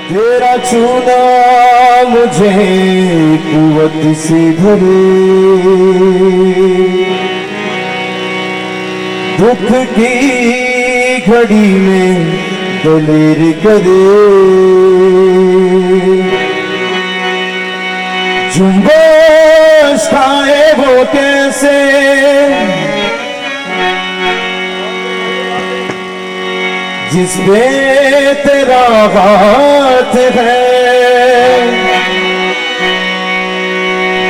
तेरा छूना मुझे कुव्वत से भरे, दुख की घड़ी में दलेर करे, जुम्बश खाए वो कैसे जिसमें तेरा हाथ है,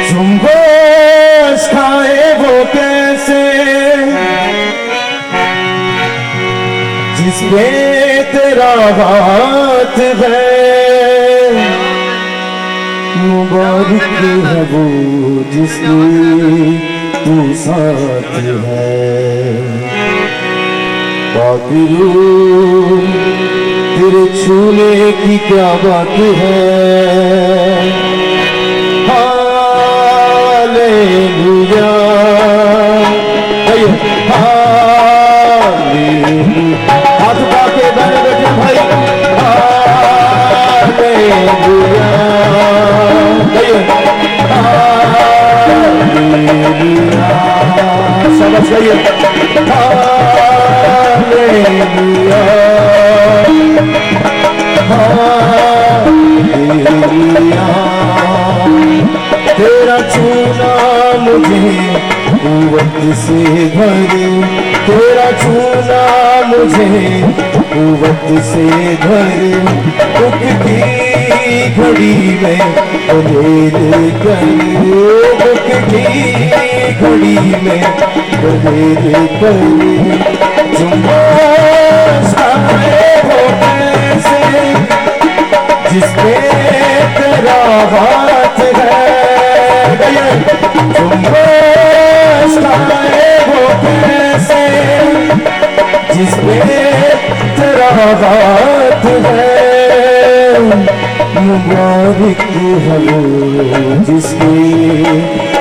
जुम्बश खाए वो कैसे जिसमें तेरा हाथ है। मुबारक है वो जिसमें तू साथ है, बाकिरू तेरे छूने की क्या बात है। हालेलुया, हाथ उठा के बैठे बैठे भाई, हालेलुया, हालेलुया, समझ गए, हालेलुया, हालेलुया। तेरा छूना मुझे कुव्वत से भरे, तेरा छूना मुझे कुव्वत से भरे, दुख की घड़ी में दलेर करे, दुख की घड़ी में दलेर करे, जुम्बश खाए वो कैसे जिसमें तेरा हाथ है, जुम्बश खाए वो कैसे जिसमें तेरा हाथ है। मुबारक है वो जिसके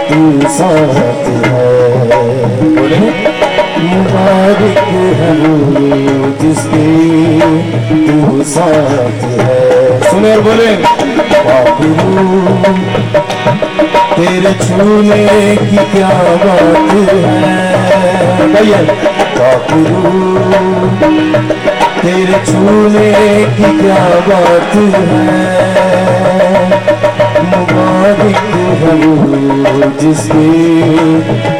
तू साथ है, बोले मुबारक है वो जिसके तू साथ है। सुने और बोले, बाकिरू तेरे छूने की क्या बात है, भैया बाकिरू तेरे छूने की क्या बात है। मुबारक है वो जिसके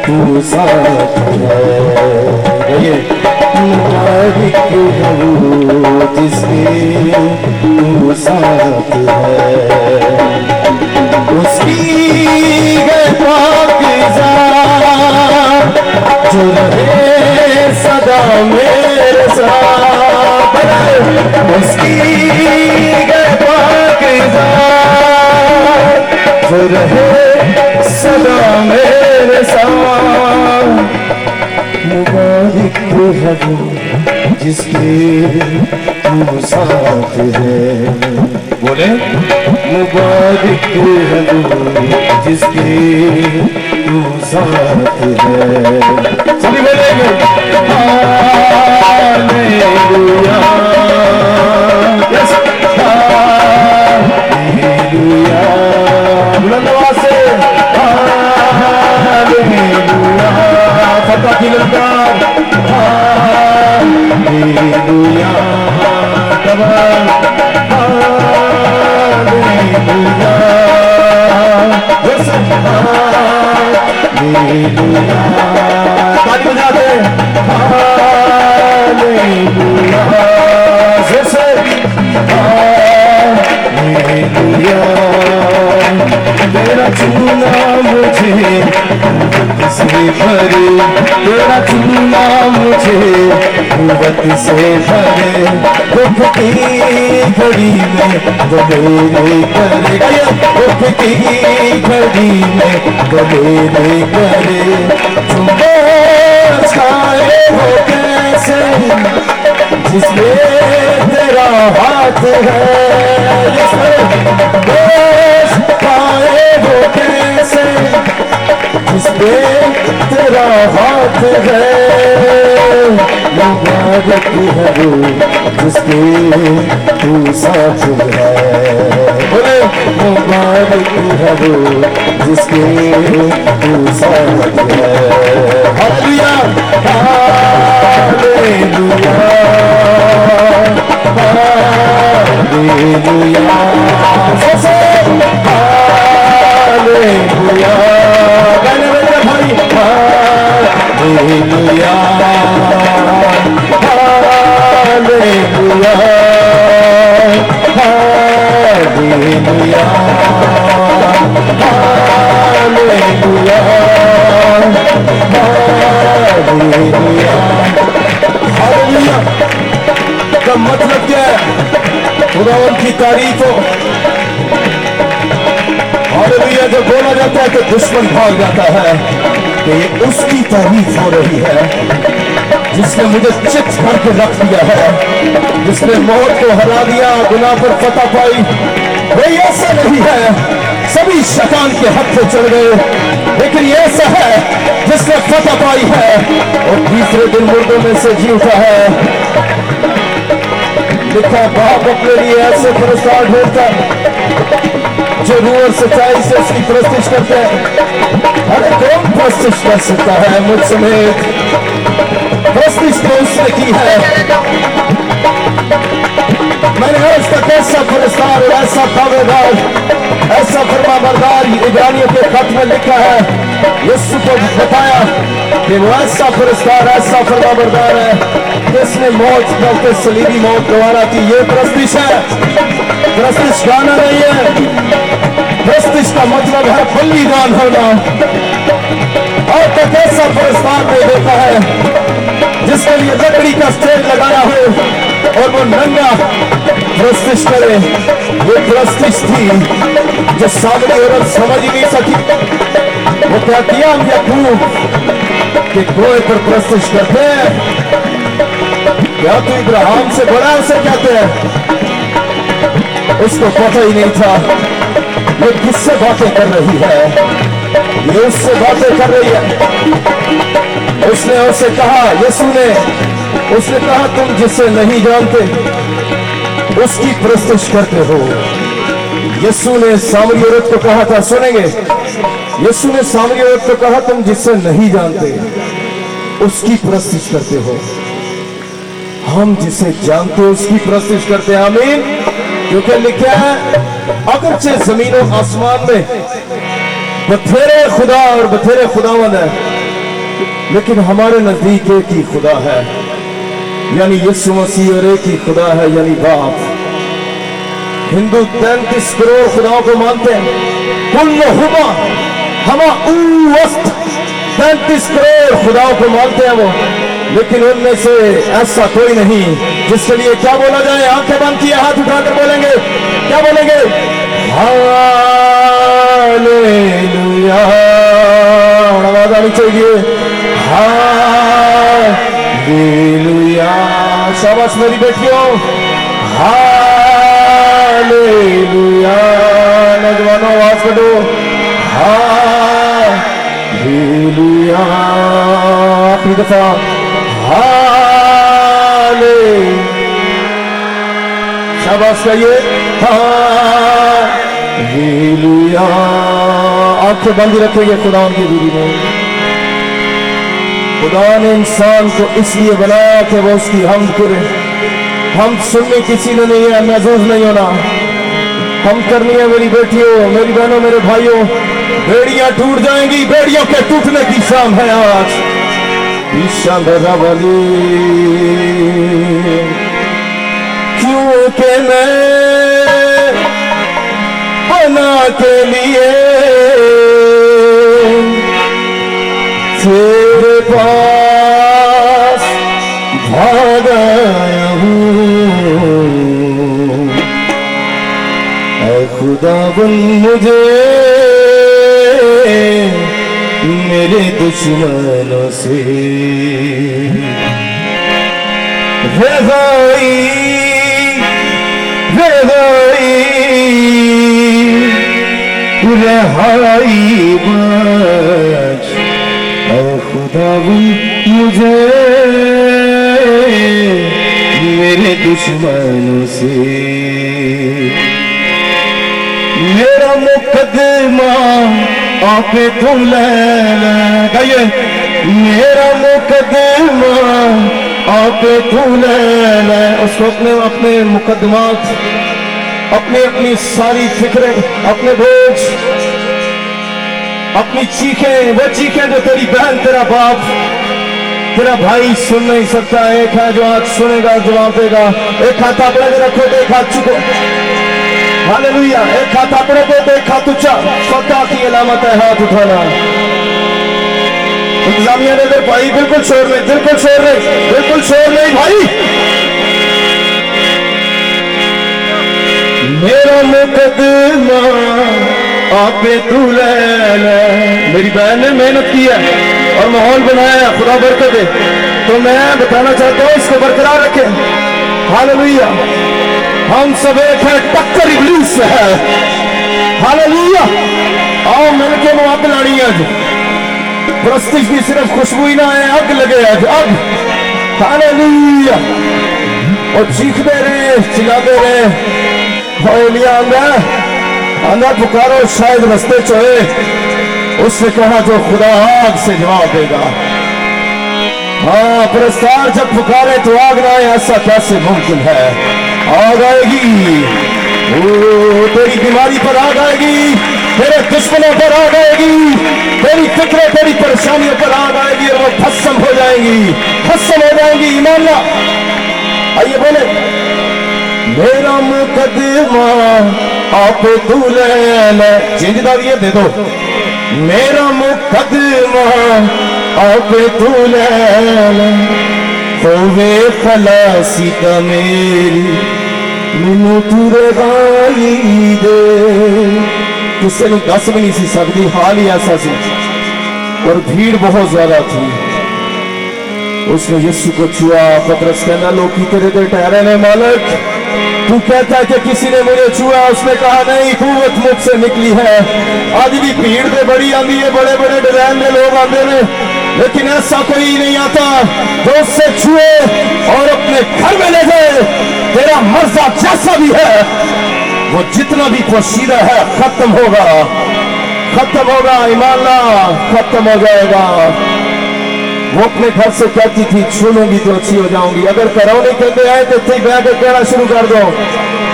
तू साथ है, मुबारक है वो जिसके तू साथ है। उसकी है पाकीज़ात जो रहे सदा मेरे साथ, उसकी है पाकीज़ात जो रहे सदा मेरे साथ। मुबारक है वो जिसके तू साथ है, बोले मुबारक है वो जिसके तू साथ है। सभी बोलेंगे हालेलुया, यस हालेलुया, बुलंद आवाज से हालेलुया, फतह की ललकार, hallelujah, cover hallelujah, yes hallelujah, ताली बजाते हालेलुया, यस हालेलुया। तेरा छूना मुझे कुव्वत से भरे, तेरा छूना मुझे कुव्वत से भरे, दुख की घड़ी में दलेर करे, दुख की घड़ी में दलेर करे, जुम्बश खाए वो कैसे जिसमें तेरा हाथ है, जुम्बश खाए वो कैसे जिसमें तेरा हाथ है। मुबारक है वो जिसके तू साथ है। बोले मुबारक है वो जिसके तू साथ है। हालेलुया हालेलुया हालेलुया हालेलुया गाने मेरे भाई hallelujah hallelujah hallelujah hallelujah hallelujah hallelujah का मतलब क्या है? खुदावन की तारीफ हो। हालेलुया जब बोला जाता है तो दुश्मन भाग जाता है कि ये उसकी तारीफ हो रही है जिसने मुझे चित करके रख दिया है, जिसने मौत को हरा दिया, गुनाह पर फतह पाई। वही ऐसा नहीं है सभी शैतान के हाथ से चढ़ गए, लेकिन ये ऐसा है जिसने फतह पाई है और तीसरे दिन मुर्दों में से जी उठा है। लिखा बाप अपने लिए ऐसे पुरस्कार ढूंढता जो रूह और सच्चाई से उसकी प्रस्तुत करते हैं। अरे कौन प्रस्तुत कर सकता है मुझ समेत? प्रस्तुत तो उसने की है। मैंने आज तक ऐसा पुरस्कार और ऐसा दावेदार, ऐसा फरमाबरदार इब्रानियों के खत में लिखा है, यीशु को बताया कि वो ऐसा पुरस्कार, ऐसा फरमाबरदार है जिसने मौत करके सलीबी मौत गवारा थी। ये प्रस्तुत है, प्रस्तुत गाना नहीं है। प्रस्तुत का मतलब है बलिदान होना। और तक ऐसा पुरस्कार दे देता है जिसके लिए लकड़ी का स्टेज लगाया हो और वो नंगा प्रस्तुत करे। ये प्रस्तुत थी जो सामने औरत समझ ही नहीं सकी। वो क्या किया याकूब के गोए पर प्रस्तुत करते हैं, क्या तू इब्राहिम से बड़ा उसे कहते हैं? उसको पता ही नहीं था ये किससे बातें कर रही है, ये उससे बातें कर रही है। उसने उसे कहा, यीशु ने उसने कहा तुम जिसे नहीं जानते उसकी प्रस्तुत करते हो। यीशु ने सामरी औरत को कहा था, सुनेंगे, यीशु ने सामरी औरत को कहा तुम जिसे नहीं जानते उसकी प्रस्तुत करते हो। हम जिसे जानते उसकी प्रस्तुत करते हैं। आमीन। क्योंकि लिखा है अगरचे जमीन और आसमान में बथेरे खुदा और बथेरे खुदावंद है, लेकिन हमारे नजदीक एक ही खुदा है, यानी यीशु मसीह, और एक ही खुदा है यानी बाप। हिंदू 33 करोड़ खुदाओं को मानते हैं। हम 33 करोड़ खुदाओं को मानते हैं वो, लेकिन उनमें से ऐसा कोई नहीं जिसके लिए क्या बोला जाए। आंखें बंद किए हाथ उठाकर बोलेंगे, क्या बोलेंगे? हालेलुया। आवाज आनी चाहिए, हालेलुया। शाबाश मेरी बेटियों, हालेलुया। नौजवानों आवाज करो, हालेलुया। आखिरी दफा, शाबाश कहिए, हालेलुया। आंखें बंद रखेंगे खुदा की दूरी में। खुदा ने इंसान को इसलिए बनाया कि वो उसकी हमद करे। हम सुनने किसी ने नहीं है, महसूस नहीं होना, हम करनी है। मेरी बेटियों, मेरी बहनों, मेरे भाइयों, बेड़ियां टूट जाएंगी, बेड़ियों के टूटने की शाम है आज। ईशा वाली, क्योंकि मैं बना के लिए तेरे पास भाग आया हूँ। ऐ खुदाबंद मुझे मेरे दुश्मनों से रहाई बख्श। ऐ खुदाबंद मुझे मेरे दुश्मनों से आके तू ले ले, गाइए मेरा मुकदमा आके तू ले ले। उसको अपने मुकदमात, अपनी सारी फिक्रें, अपने बोझ, अपनी चीखें, वो चीखें जो तेरी बहन, तेरा बाप, तेरा भाई सुन नहीं सकता। एक है जो आज सुनेगा, जवाब देगा। एक हाथ अपने पे रखो, एक हाथ चुको। हालेलुया। एक हाथ अपने पे, एक हाथ ऊंचा। फतह की अलामत है हाथ उठाना। इंतजामिया ने इधर भाई बिल्कुल शोर नहीं, बिल्कुल शोर नहीं, बिल्कुल शोर नहीं भाई। मेरा मुकदमा आपे तू ले ले। मेरी बहन ने मेहनत की है और माहौल बनाया है, खुदा बरकत दे। तो मैं बताना चाहता हूँ इसको बरकरार रखें। हालेलुया। हम सब एक है, टक्कर इब्लीस से है। हालेलुया। आओ मिलके मुआवजा लानी है। प्रस्तिश की सिर्फ खुशबू ही ना है, अग लगे आज, अग। हालेलुया। और चीखते रहे, चिल्लाते रहे। आंदा पुकारो शायद रस्ते चले। उसने कहा जो खुदा आग से जवाब देगा। हाँ, पुरस्कार जब पुकारे तो आग ना आए, ऐसा कैसे मुमकिन है? आग आएगी, ओ तेरी बीमारी पर आग आएगी, तेरे दुश्मनों पर आग आएगी, तेरी फिक्रें, तेरी परेशानियों पर आग आएगी और वो भस्म हो जाएंगी, भस्म हो जाएंगी। ईमान ला। आइए बोले, मेरा मुकदमा आप तू ले ले। जिंददार ये दे दो। मेरा मुकदमा आप तू ले ले। होवे खलासी का मेरी मैनू तू रवाई दे। किसी ने दस भी नहीं सी सकती, हाल ही ऐसा सी और भीड़ बहुत ज्यादा थी। उसने यीशु को छुआ। पतरस कहना, लोग तेरे दिल ठहरे ने मालिक, तू कहता है कि किसी ने मुझे छुआ। उसने कहा नहीं, कुव्वत मुझसे निकली है। आज भी भीड़ तो बड़ी आती है, बड़े बड़े डिजाइन में लोग आते हैं, लेकिन ऐसा कोई नहीं आता तो उससे छुए और अपने घर में ले जाए। तेरा मर्जा जैसा भी है, वो जितना भी पोशीदा है, खत्म होगा, खत्म होगा। ईमान ला, खत्म हो जाएगा। वो अपने घर से कहती थी, छू लूंगी तो अच्छी हो जाऊंगी। अगर करौने कहते आए तो थे बह के कहना शुरू कर दो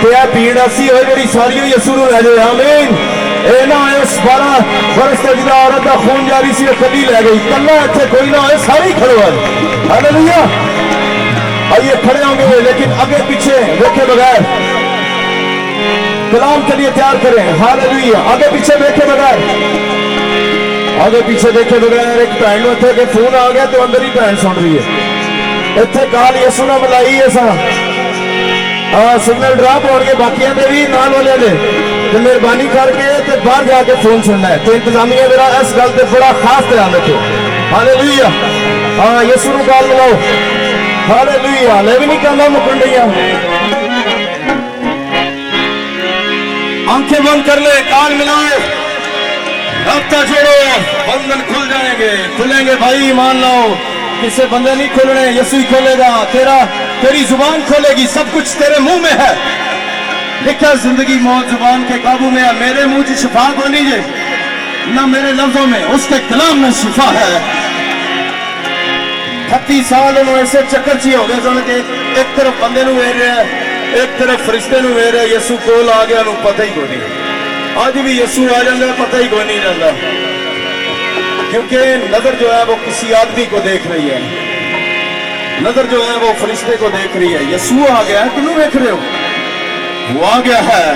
तो यह भीड़ ऐसी हो मेरी सारी यसू रह जाए। आमीन। ए ना है उस 12 वर्ष तक जिदा औरत का खून जारी सी कदी ले गई। कल्ला इतने कोई ना है, सारे ही खड़ो है। हालेलुया। आइए खड़े होंगे, लेकिन आगे पीछे देखे बगैर कलाम के लिए तैयार करें। हालेलुया। आगे पीछे देखे बगैर, आगे पीछे देखे बगैर। एक भैन इतने के फोन आ गया तो अंदर ही भैन सुन रही है। इतने काल यसू ने बुलाई है सा। हाँ, सिग्नल ड्रॉप हो गए बाकिया ने भी नाल वाले ने तो मेहरबानी करके तो बाहर जाके फोन सुनना है। तो इंतजामिया मेरा इस गल पे बड़ा खास ध्यान रखे। हालेलुया। हाँ, यसू ने काल मिलाओ। हालेलुया। ले भी नहीं कहना मुकन रही। आंखें बंद कर ले, काल मिलाए, रास्ता छोड़ो, बंधन खुल जाएंगे, खुलेंगे भाई। मान लो किसी बंदे नहीं खुलने, यीशु ही खोलेगा। तेरी जुबान खोलेगी, सब कुछ तेरे मुंह में है। लिखा जिंदगी मौत जुबान के काबू में है। मेरे मुंह की शिफा को नहीं ना मेरे लफ्जों में, उसके कलाम में शिफा है। 38 साल उन्होंने ऐसे चक्कर ची हो गए। एक तरफ बंदे वेर रहा है, एक तरफ फरिश्ते वेर रहा है। यीशु कोल आ गया, पता ही को नहीं। आज भी यीशु आ जाता, पता ही कोई नहीं रहता, क्योंकि नजर जो है वो किसी आदमी को देख रही है। नजर जो है वो फरिश्ते को देख रही है। यीशु आ गया, क्यों देख रहे हो? वो आ गया है।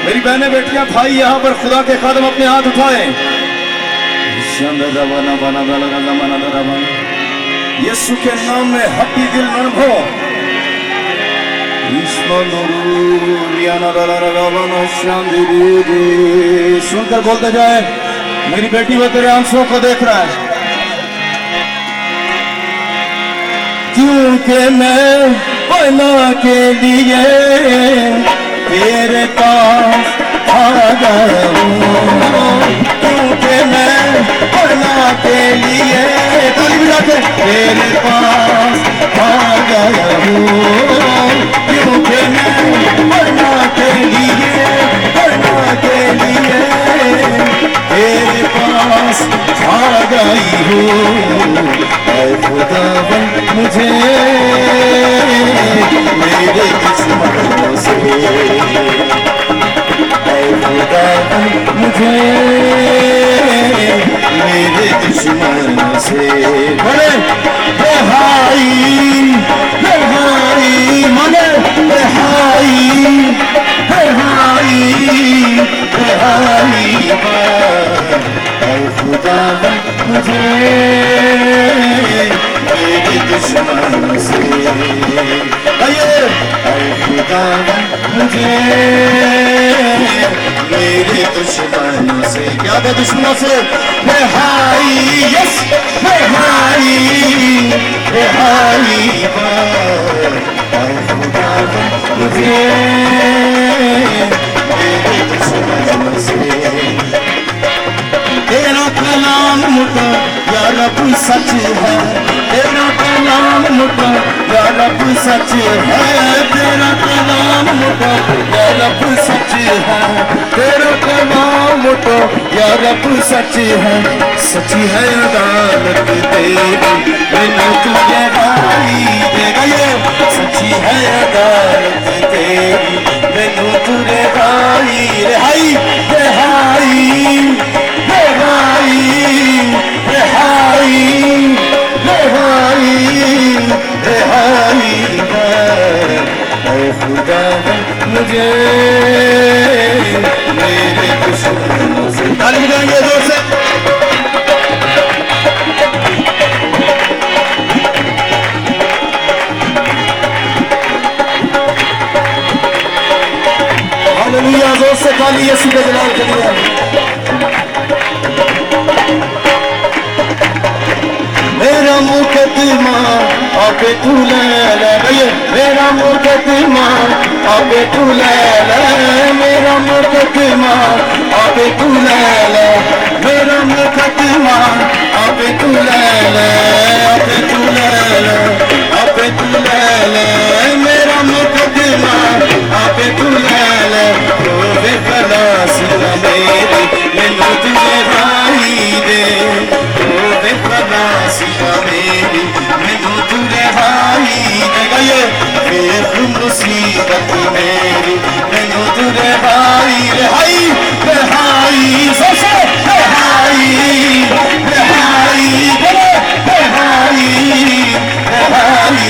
मेरी बहनें बेटियां भाई, यहाँ पर खुदा के कदम अपने हाथ उठाए। यीशु के नाम में हड्डी दिल नरम हो। सुनकर बोलते जाए, मेरी बेटी वो तेरे आंसुओं को देख रहा है। क्योंकि मैं बना के लिए तेरे पास आ गया हूँ। क्योंकि मैं बना के लिए तेरे पास आ गया हूँ। क्योंकि मैं बना के लिए तेरे पास मुझे मेरे दुश्मनों से, ऐ खुदावन मुझे मेरे दुश्मनों से। बोले रिहाई रिहाई माने रिहाई रिहाई रिहाई, ऐ खुदावन मुझे मेरे दुश्मनों से। आइए ऐ खुदावन मुझे मेरे दुश्मनों से। क्या था दुश्मनों से? रिहाई, यस रिहाई रिहाई, ऐ खुदावन मुझे मेरे दुश्मनों से। तेरा कलाम मुझे या रब सच है, तेरा कलाम मुझे या रब सच है, तेरा कलाम मुझे या रब सच है, तेरा कलाम मुझे या रब सच है। सची है अदालत तेरी मैनू तुझे भाई देगा, ये सची है अदालत तेरी मैनू तुझे भाई। रिहाई रिहाई रिहाई रिहाई रिहाई रिहाई, ऐ खुदावन मुझे मेरे दुश्मनों से। ताली बजाएंगे जोर से। हालेलुया, जोर से ताली यीशु के जलाल के लिए। मेरा मुकदमा अब तू ले ले, मेरा मुकदमा अब तू ले ले, मेरा मुकदमा अब तू ले ले, मेरा मुकदमा अब तू ले ले, अब तू ले ले, अब तू ले ले, मेरा मुकदमा अब तू ले ले। वे खलासी मेरी मैनू तुझे भाई दे, वे खलासी मेरी मैनू तुझे भाई देगा, ये फिर मुसीबत मेरी मैनू तुझे भाई। रिहाई रिहाई सबसे रिहाई रिहाई बोले रिहाई रिहाई,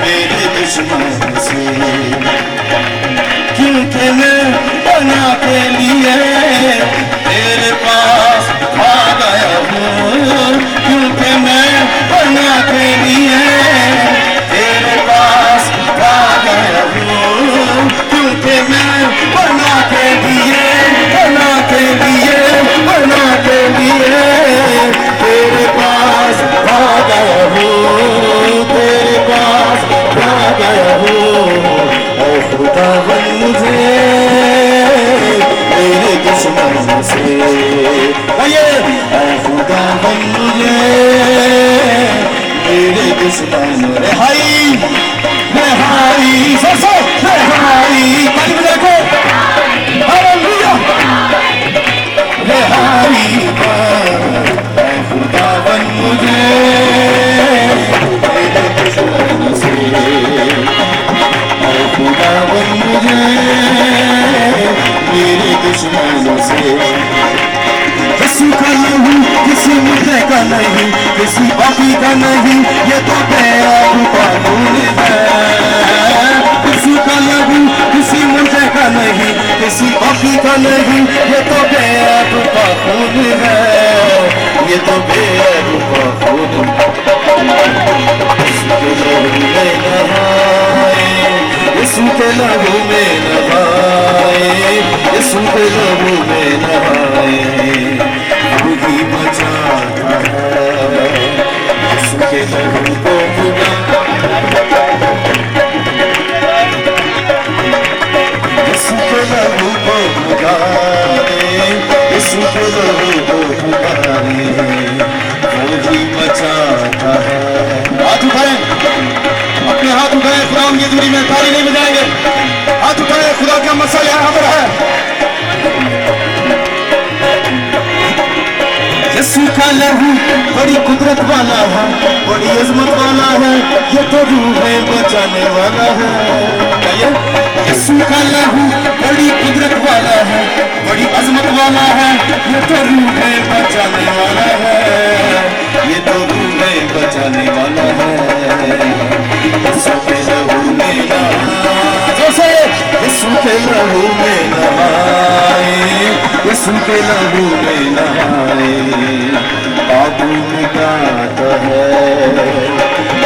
मेरे दुश्मनों से। क्योंकि मैं बना के लिए तेरे पास आ गया हूँ, क्योंकि मैं बना के लिए तेरे पास आ गया हूँ, क्योंकि मैं बना के लिए बना के लिए बना के लिए तेरे पास आ गया हूँ, तेरे पास आ गया हूँ। ऐ खुदावन मुझे मेरे दुश्मनों से। आइए ऐ खुदावन मुझे मेरे दुश्मनों। रिहाई रिहाई सबसे रिहाई, ताली बजाओ। हालेलुया रिहाई, ऐ खुदावन मुझे मेरे दुश्मनों से, ऐ खुदावन मुझे मेरे दुश्मनों से। किसी का नहीं किसी मुद्दे का नहीं, किसी पापी का नहीं, ये तो बेअब कानून है। किसी का नहीं किसी मुद्दे का नहीं, किसी पापी का नहीं, ये तो बेअब कानून है, ये तो बेअब कानून। यीशु के लहू में नहाए, यीशु के लहू में नहाए, वो ही बचाता है। यीशु के लहू को भुला, यीशु के लहू को भुला दे, यीशु के लहू को भुला दे, वो ही बचाता है। हाथ उठाएं, अपने हाथ उठाएं, खुदावंद की दूरी में ताली नहीं बजाएंगे। मसा यहाँ पर है। यीशु का लहू बड़ी कुदरत वाला है, बड़ी अजमत वाला है, ये तो रूह है बचाने वाला है। यीशु का लहू बड़ी कुदरत वाला है, बड़ी अजमत वाला है, ये तो रूह है बचाने वाला है, ये तो रूह है बचाने वाला है। यीशु के लहू में नहाए, जैसे यीशु के लहू में नहाए, यीशु के लहू में नहाए, पापों मिटाता है।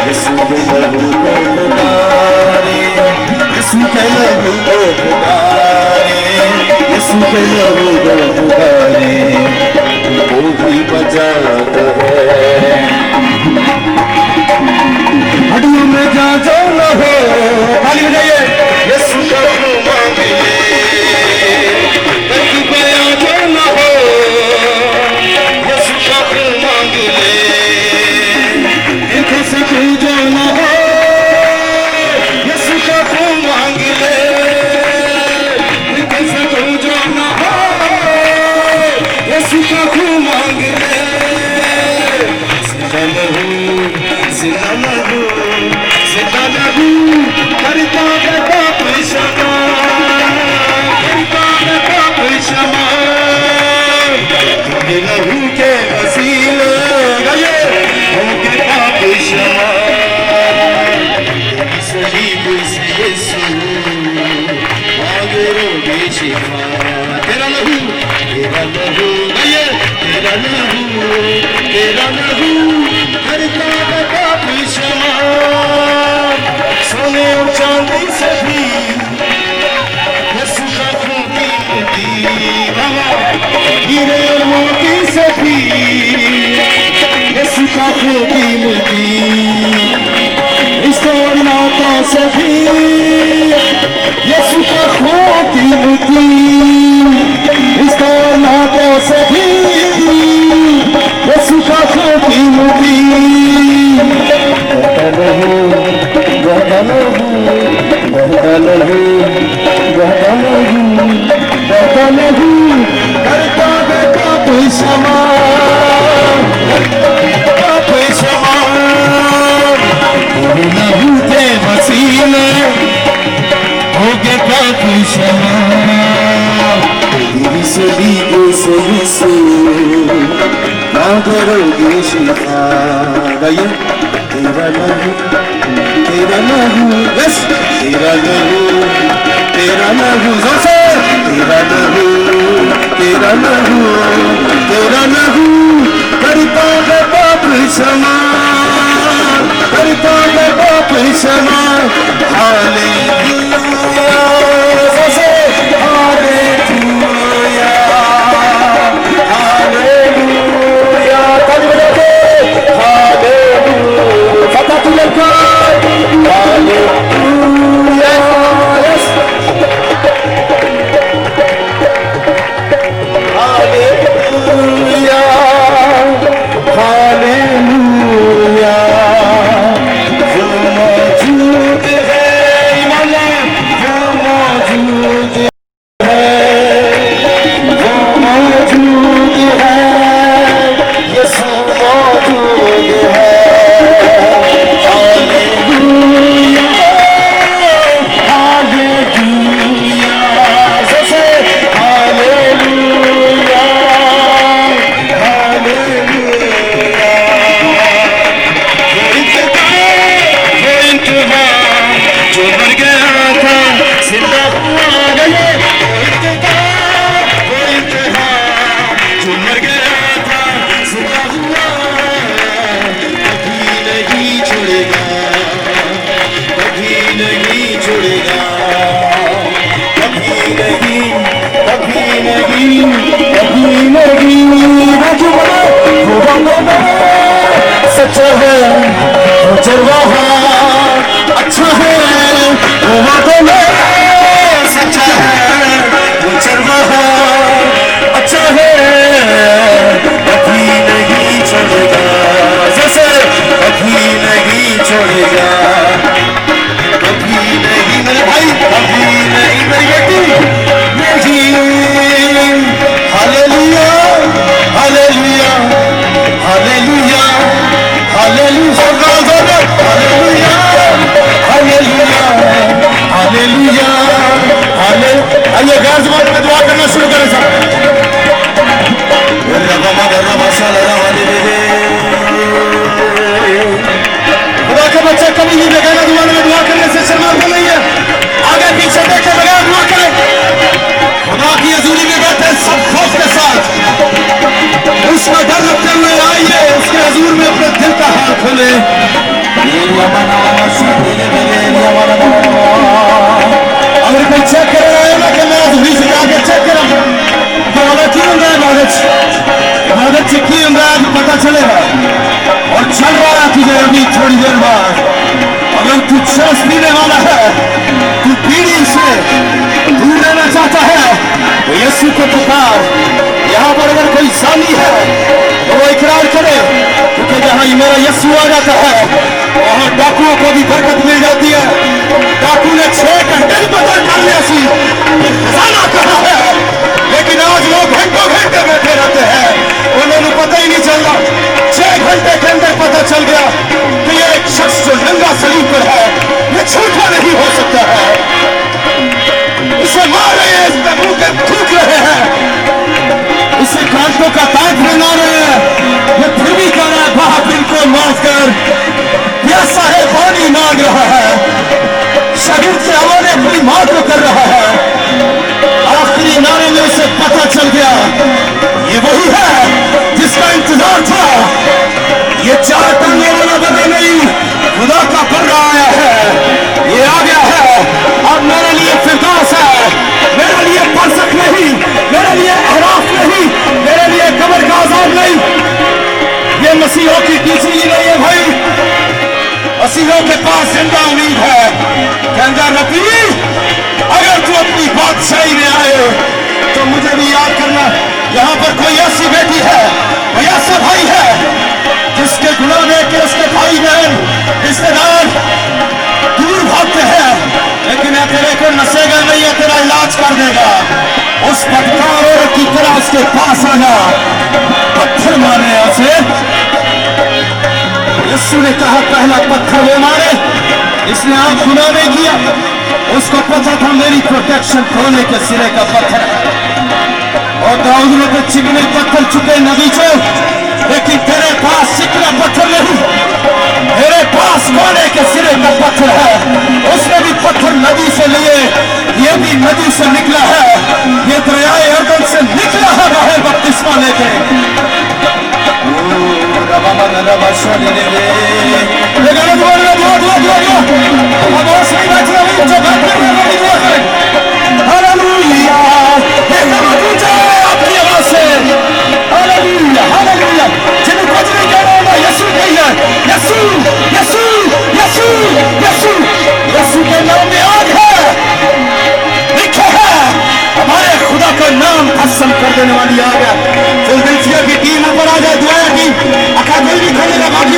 यीशु के लहू को पुकारे, यीशु के लहू को पुकारे, यीशु के लहू को पुकारे, वो भी बचाता है। हड्डियों में जा जो न हो, ताली बजाइए, यीशु का खून मांगे, दर्द पे आ जो न हो, यीशु का खून मांग ले, आंखों से कोई जो न हो, यीशु का खून मांग ले, आंखों से कोई जो न हो, यीशु का खून मांग ले। जिंदा लहू, जिंदा लहू, करता है पाप क्षमा, करता है पाप क्षमा, ये लहू के वसीले गए होंगे पाप क्षमा। सलीब से यीशु मांगे रोगे शिफा, तेरा लहू गए, तेरा लहू करता है पाप क्षमा। सोने और चांदी से भी यीशु का खून कीमती, हीरे और मोती से भी यीशु का खून कीमती, रिश्तों और नातों से भी यीशु का खून कीमती, रिश्तों और नातों से भी यीशु का खून कीमती। बहता लहू करता है पाप क्षमा, पाप क्षमा, लहू के वसीले हो गए पाप क्षमा। तेरी सलीब से यीशु ना करोगे शिफा, गाइए, तेरा लहू, तेरा लहू, बस तेरा लहू, तेरा लहू, जोसे तेरा लहू, तेरा लहू, तेरा लहू करता है पाप क्षमा, करता है पाप क्षमा। हालेलुया, जोसे हालेलुया, हालेलुया, ताली बजाते हालेलुया, फतेह तू लड़का, हालेलुया, हालेलुया, हालेलुया, जो मौजूद है मौला, जो मौजूद है, वो मौजूद है, यीशु मौजूद है। हालेलुया, हालेलुया, जैसे हालेलुया, हालेलुया, वो इंतहा जो मर गया था जिंदा हुआ गया, वो इंतहा जो मर गया था जिंदा हुआ, कभी नहीं छोड़ेगा, कभी नहीं छोड़ेगा, कभी नहीं, कभी नहीं, कभी नहीं। राजू बना वो बंदा सच्चा है, वो चरवाहा अच्छा है, वो वादों में सच्चा है, वो चरवाहा अच्छा है, कभी नहीं छोड़ेगा, जैसे कभी नहीं छोड़ेगा, कभी नहीं मेरे भाई, कभी नहीं मेरी बेटी, आइए गैर जुबान में दुआ करना शुरू करें सब। खुदा के बच्चे कभी भी बगैर जुबान में दुआ करने से शर्माते नहीं है। आगे पीछे देखे बगैर दुआ करें। खुदा की हजूरी में बैठे सब खौफ के साथ उसका डर रखते हुए आइए उसके हजूर में अपने दिल का हाल खोले। अगर कोई चेक कर रहा है ना कि मैं हजूरी से जाके चेक करा तो की होंगे इबादत चिट्ठी होंगे आज पता चलेगा और चल रहा है तुझे अभी थोड़ी देर बाद। अगर तू चरस पीने वाला है तू पीढ़ी से दूर रहना चाहता है तो यीशु को पुकार। यहाँ पर अगर कोई सानी है तो वो इकरार करे क्योंकि जहाँ मेरा यीशु आ जाता है वहाँ डाकुओं को भी बरकत मिल जाती है। डाकू ने 6 घंटे भी पता कर लिया सी खजाना कहाँ है लेकिन आज लोग घंटों घंटे बैठे रहते हैं उन्होंने पता ही नहीं चल रहा। 6 घंटे के अंदर पता चल गया कि ये एक शख्स जो नंगा सलीब पर है ये झूठा नहीं हो सकता है। इसे मार रहे हैं इसमें मुंह के थूक रहे हैं इसे कांटों का ताज बना रहे हैं ये फिर भी कह रहा है बाप इनको माफ कर। प्यासा है पानी मांग रहा है शहीद के हवाले अपनी मां को कर रहा है। आखिरी नारे में उसे पता चल गया ये वही है जिसका इंतजार था। ये 4 टांगे वाला बने नहीं खुदा का बर्रा आया है ये आ गया है और मेरे लिए फिरदौस है मेरे लिए परसक नहीं मेरे लिए अहराफ नहीं मेरे लिए कब्र का आजाब नहीं। ये मसीहों की टीचिंग नहीं है भाई। मसीहों के पास जिंदा उम्मीद है। कहता रबी अगर तू अपनी बादशाही में आए तो मुझे भी याद करना। यहाँ पर कोई ऐसी बेटी है कोई ऐसा भाई है जिसके गुनाह देख के उसके भाई बहन रिश्तेदार दूर भागते हैं लेकिन ये तेरे को नसेगा नहीं है तेरा इलाज कर देगा। उस भटकार औरत की तरह उसके पास आना पत्थर मारने उसे। यीशु ने कहा पहला पत्थर वो मारे इसने आप गुनाह नहीं किया उसको पता था मेरी प्रोटेक्शन खोने के सिरे का पत्थर है। और दाऊद ने तो चिकने पत्थर चुके नबी से लेकिन तेरे पास चिकना पत्थर नहीं तेरे पास कोने के सिरे का पत्थर है। उसने भी पत्थर नदी से लिए ये भी नदी से निकला है ये दरियाए अर्दन से निकला है बाहर बपतिस्मा लेके। यीशु के नाम में आग है लिखा है हमारे खुदा का नाम कसम कर देने वाली आग है। फिलदिल्फिया की टीम ऊपर आ जाए दुआ की अखा कोई भी खेलेगा बाकी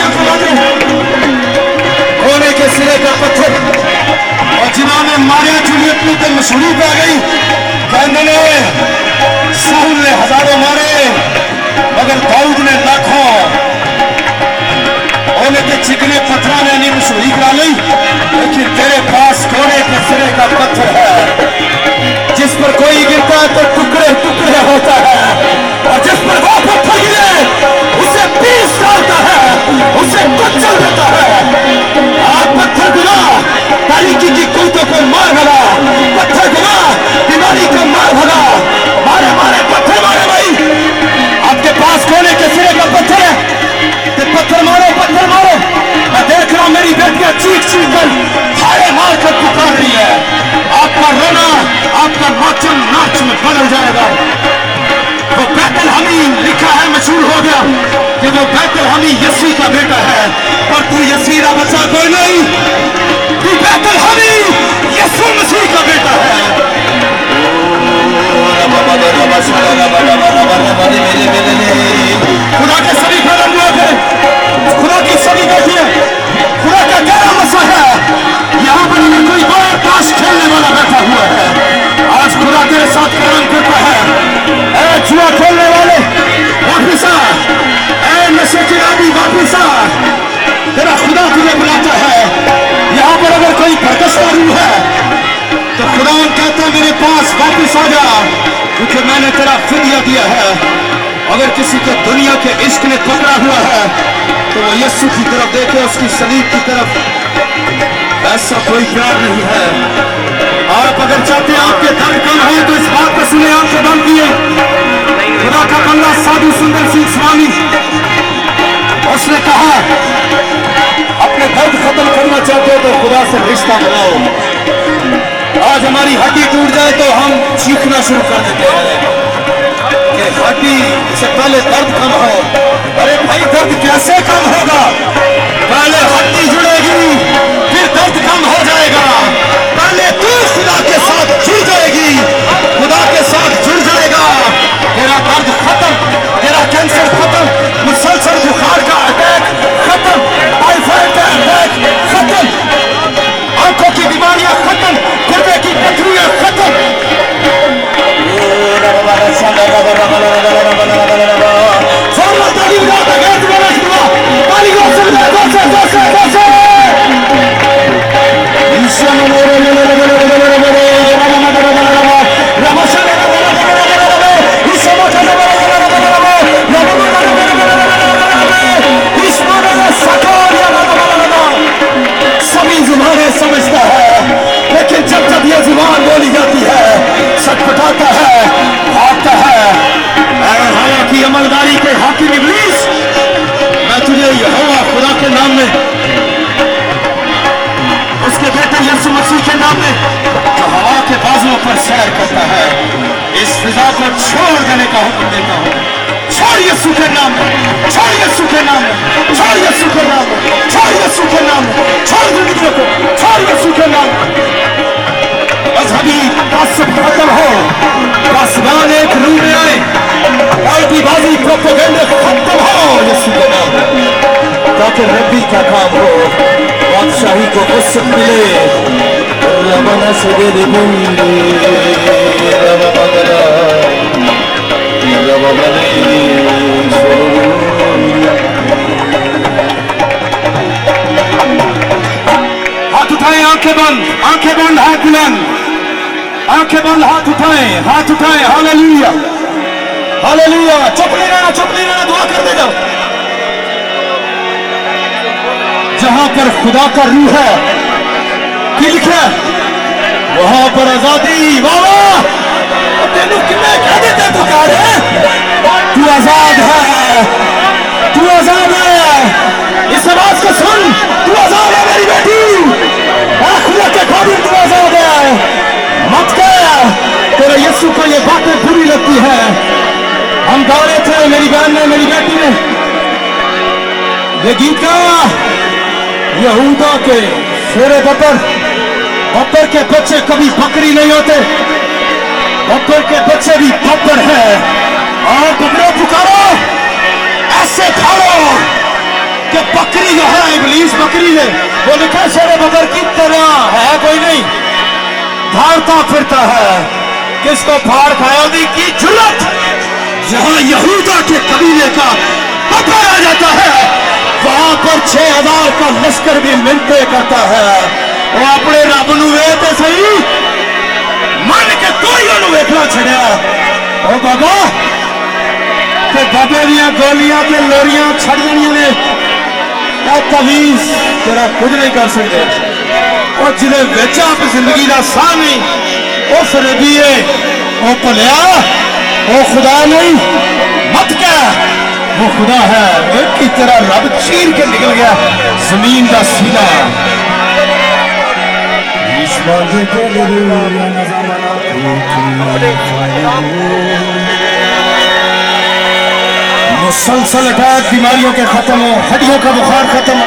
कोने के सिरे का पत्थर और जिन्होंने मारिया जुलियत में तो मशहूरी पे आ गई। कहने ने साहुल ने हजारों मारे मगर दाऊद ने लाखों के चिकने पत्थर ने नहीं मशहूरी करा ली लेकिन तेरे पास कोने के सिरे का पत्थर है जिस पर कोई गिरता है तो टुकड़े टुकड़े होता है और जिस पर वो पत्थर गिरे उसे पीस डालता है उसे कुचल देता है। आप पत्थर गुना तारीकी की कुलतों को मार भगा पत्थर गुना बीमारी को मार भगा मारे मारे पत्थर मारे भाई आपके पास कोने के सिरे का पत्थर है तो पत्थर मारो मैं देख रहा हूं मेरी बेटियां चीख चीख कर हाय मार कर पुकार रही है। आपका रोना आपका नाचन नाच में बदल जाएगा। वो बैतल हमी लिखा है मशहूर हो गया कि वो बैतल हमी यसी का बेटा है पर तू यसी का बच्चा कोई नहीं तू बैतल हमी यीशु मसीह का बेटा है। खुदा के सभी खत्म हुए थे खुदा की सभी बेटियां खुदा का गहरा मसा है। यहाँ पर अगर कोई बड़ा ताश खेलने वाला बैठा हुआ है आज खुदा तेरे साथ काम करता है। ऐ जुआ खेलने वाले वापिस आ, ऐ नशे के आदि वापिस आ, मेरे पास वापस आ जा, क्योंकि मैंने तेरा फिदिया दिया है। अगर किसी को दुनिया के इश्क ने पकड़ा हुआ है तो वो यीशु की तरफ देखे, उसकी सलीब की तरफ। ऐसा कोई प्यार नहीं है। आप अगर चाहते हैं आपके दर्द कम है तो इस बात को सुने, आंखें बंद किए। खुदा का बंदा साधु सुंदर सिंह स्वामी, उसने कहा अपने दर्द खत्म करना चाहते हो तो खुदा से रिश्ता बनाओ। आज हमारी हड्डी टूट जाए तो हम चीखना शुरू कर देते हैं कि हड्डी से पहले दर्द कम हो। अरे भाई दर्द कैसे कम होगा? पहले हड्डी जुड़ेगी फिर दर्द कम हो जाएगा। पहले तू खुदा के साथ जुड़ जाएगी, खुदा के साथ जुड़ जाएगा, तेरा दर्द खत्म, तेरा कैंसर खत्म, मुसलसल बुखार का अटैक खत्म, टाइफाइड का अटैक खत्म, आंखों की बीमारियां खत्म, गुर्दे की पथरियां खत्म। सभी जुबानें समझता है, लेकिन जब जब ये जुबान बोली जाती है सटपटाता है, भागता है। हालांकि अमलदारी के हाकिम इब्लीस, मैं तुझे यहोवा खुदा के नाम में, उसके बेटे यीशु मसीह के नाम में जो हवा के बाजुओं पर सैर करता है, इस फिजा को छोड़ देने का हुक्म देता हूँ। छोड़ यीशु के नाम में, छोड़ यीशु के नाम में, छोड़ यीशु के नाम में, छोड़ यीशु के नाम में, छोड़ जिंदगी को, छोड़ यीशु के नाम में। मजहबी तासुब खत्म हो, आसमान एक रूप में आए, पार्टीबाजी प्रोपेगेंडा खत्म हो यीशु के नाम में, ताकि रब्बी का काम हो, बादशाही को वसत मिले। रबना सजे दे हाथ उठाएं, आंखें बंद, आंखें बंद, हाथ बुलंद, आंखें बंद, हाथ उठाएं, हाथ उठाएं। Hallelujah, hallelujah. चुप नहीं रहना, चुप नहीं रहना, दुआ करते जाओ। जहां पर खुदा का रूह है, की लिखा वहां पर आजादी। वाह, तेनू किन्ने कह देते पुकार है, तू आजाद है, तू आजाद है। इस आवाज को सुन, तू आजाद है मेरी बेटी, खुदा के खादिम तू आजाद है। मत कह तेरे यीशु को ये बातें बुरी लगती है। हम गा रहे थे, मेरी बहन ने, मेरी बेटी ने ये गीत गाया, यहूदा के शेरे बकर, बकर के बच्चे कभी बकरी नहीं होते, बकर के बच्चे भी बकर है। और बकरो पुकारो, ऐसे खाओ कि बकरी जो है, इब्लीस बकरी है, वो लिखा शेरे बकर की तरह है, कोई नहीं, भागता फिरता है, किसको फाड़ खाया की जुर्रत। जहां यहूदा के कबीले का पकड़ा जाता है, वहां पर 6000 का लश्कर भी मिलते करता है। वो अपने रब नू वे तो सही, मन के कोई उन्होंने वेखना छड़िया। ओ बाबा, ते बाबे दियां गोलियां ते लोरियां छड़ जानियां ने, तवीज तेरा कुछ नहीं कर सकते। और जिन्हें बेचा आप जिंदगी का साह नहीं, वो फरेबी है, वो भलिया, वो खुदा नहीं। मत कह वो खुदा है, एक की तरह रब चीर के निकल गया जमीन का सीना। मुसलसल अटैक बीमारियों के खत्म हो, हड्डियों का बुखार खत्म हो।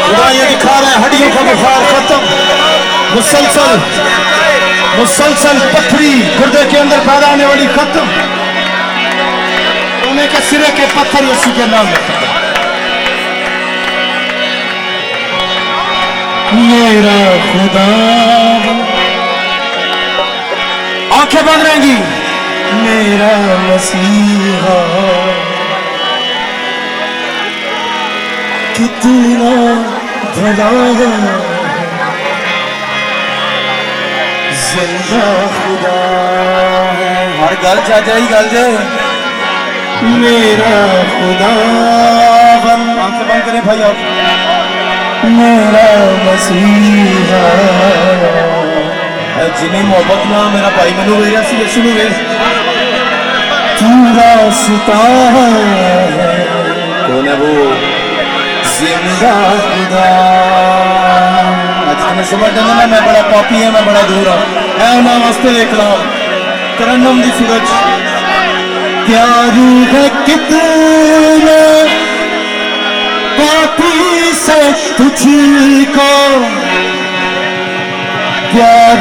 खुदा ये दिखा रहा है, हड्डियों का बुखार खत्म, मुसलसल मुसलसल पथरी गुर्दे के अंदर पैदा होने वाली खत्म, सोने के सिरे के पत्थर यीशु के नाम में। मेरा खुदा, आंखें बंद रहेंगी, मेरा मसीहा कितना भला जिंदा खुदा है। हर गल चाचा ही गल जे मेरा खुदा आंखें बंद करें भाई आप। मेरा मसीहा जिन्हें मोहब्बत ना मेरा भाई मैनू वेख सी यीशु नूं वेख तू रास्ता है कौन है वो जिंदा खुदा। आज समझ ना मैं बड़ा पापी है मैं बड़ा दूर हाँ मैं उन्होंने वास्ते एक कलाम तरन्नुम दी सूरज प्यार है कितना पापी से तुझको प्यार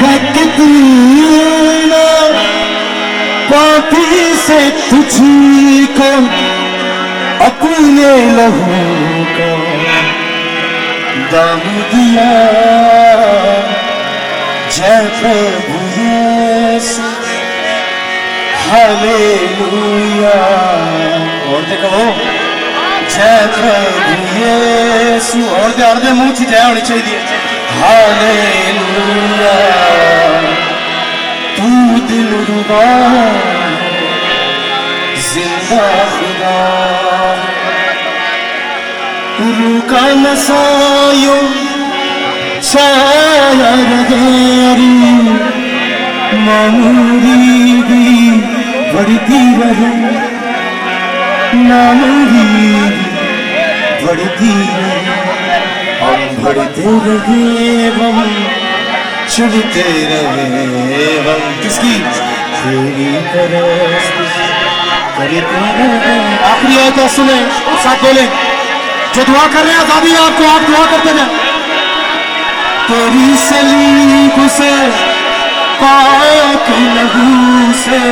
है कितना पापी से तुझको अपने लहू का दाम दिया जय प्रभु यीशु हालेलुया। और देखो जय प्रभु यीशु और दे मुंह च जय होनी चाहिए हालेलुया। तू दिलरुबा जिंदा खुदा रुका नसायो शायर गैरी मामूरी भी बढ़ती रहे नामूरी बढ़ती रहे हम बढ़ते रहे हम चलते रहे हम किसकी तेरी परस्त करते रहे। आखिरी आयत सुने साथ बोले जो दुआ कर रहे हैं आजादी आपको आप दुआ करते हैं तेरी सलीब से पाक लहू से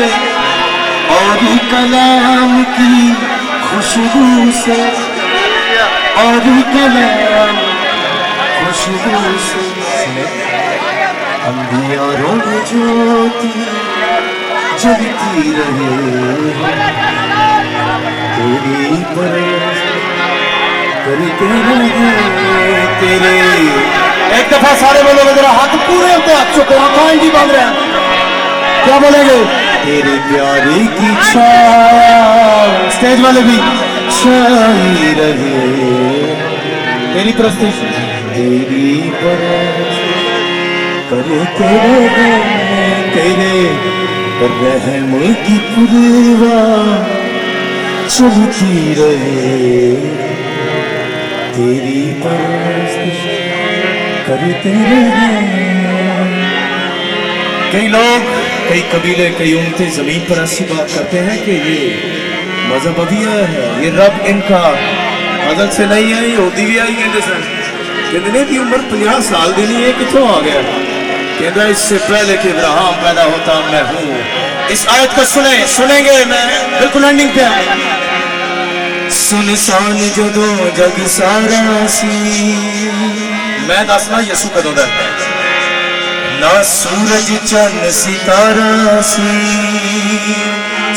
और कलाम की खुशबू से और कलाम खुशबू से अंधियारों में ज्योति जलती रहे तेरी परस्त करते रहे तेरे। एक दफा सारे बोलोगे जरा हाथ पूरे होते हाथ चुको आंखें भी बंद रहे क्या बोलेंगे तेरी प्यारी की छाया स्टेज वाले भी छाई रहे तेरी प्रस्तुति तेरी करते रहे तेरे रहम की पुरवा चलती रहे तेरी परस्तिश करते रहे। कई लोग कई कबीले कई उम्मतें जमीन पर ऐसी बात करते हैं कि ये मजहब अभिया है ये रब इनका मदद से नहीं है यहूदी भी आई कहते की उम्र 50 साल दी नहीं है कितों आ गया कहता इससे पहले कि इब्राहिम पैदा होता मैं हूँ। इस आयत को सुनेंगे मैं बिल्कुल एंडिंग पे सुनसान जदों जग सारा सी मैं दसना यसू कदों दा ना सूरज चंद सितारा सी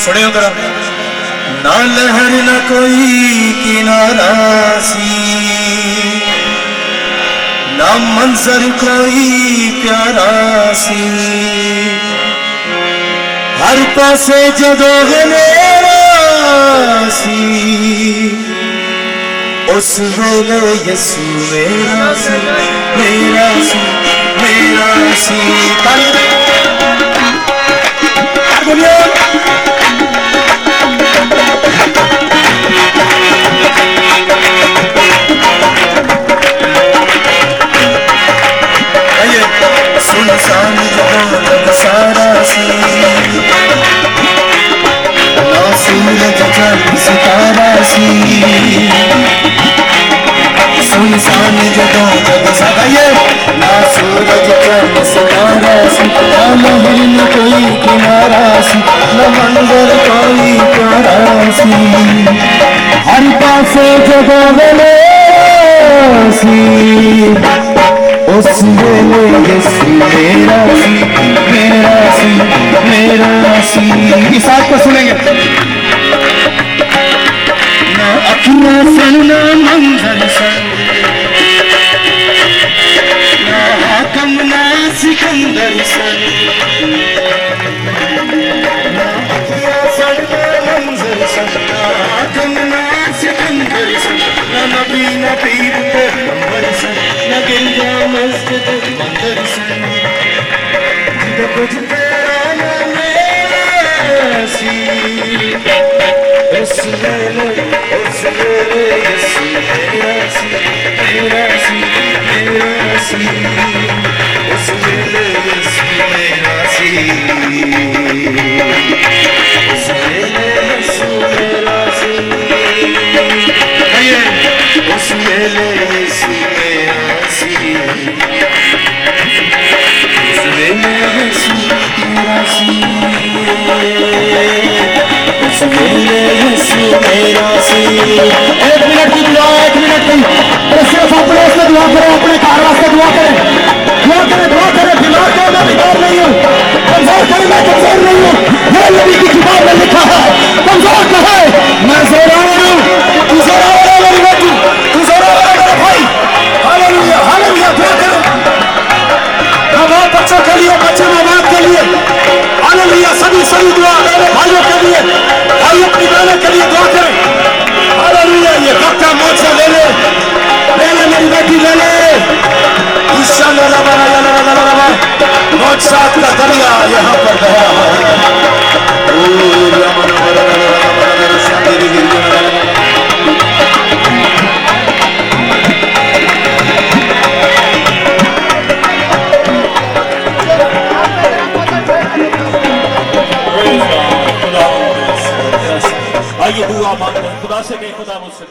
सुनियो जरा ना लहर ना कोई किनारा सी ना मंजर कोई प्यारा सी हर पासे जदों मेरा सी उस वेले यसू मेरा सी मेरा सी मेरा सी सुनसान जगह सारा सी ना सूरज चंद सितारा सी सुनसान जगह सारा ये ना सूरज चंद सितारा सी ना लहर न कोई किनारा सी न मंजर कोई प्यारा सी हर पासे जगह मिले सी उस वेले यसू मेरा सी मेरा सी मेरा सी। इस बात को सुनेंगे ना अपना सन ना मंजर सन ना हाकम ना सिकंदर सन एक मिनट की दुआ, एक मिनट की तो सिर्फ अपने उससे दुआ करें, अपने घर वास्ते दुआ करें, दुआ करें, दुआ करें। बीमार को मैं बीमार नहीं हूँ, कमजोर करें मैं कमजोर नहीं हूँ। ये नबी की किताब में लिखा है, कमजोर कहे मैं जोरावर हूँ। तू जोरावर है मेरी बेटी, तू जोरावर है मेरा भाई। Hallelujah, hallelujah. दुआ करें माँ बाप बच्चों के लिए, बच्चे माँ बाप के लिए। हालेलुया। सभी सभी दुआ मेरे भाइयों के लिए, भाई अपनी बहनों के लिए दुआ करें। हालेलुया। ये वक्ता मुझसे ले ले, ले ले मेरी बेटी, ले ले। मोक्षात का दरिया यहाँ पर बह रहा है। आइए दुआ मांगते हैं खुदा से, कहीं खुदा मुझसे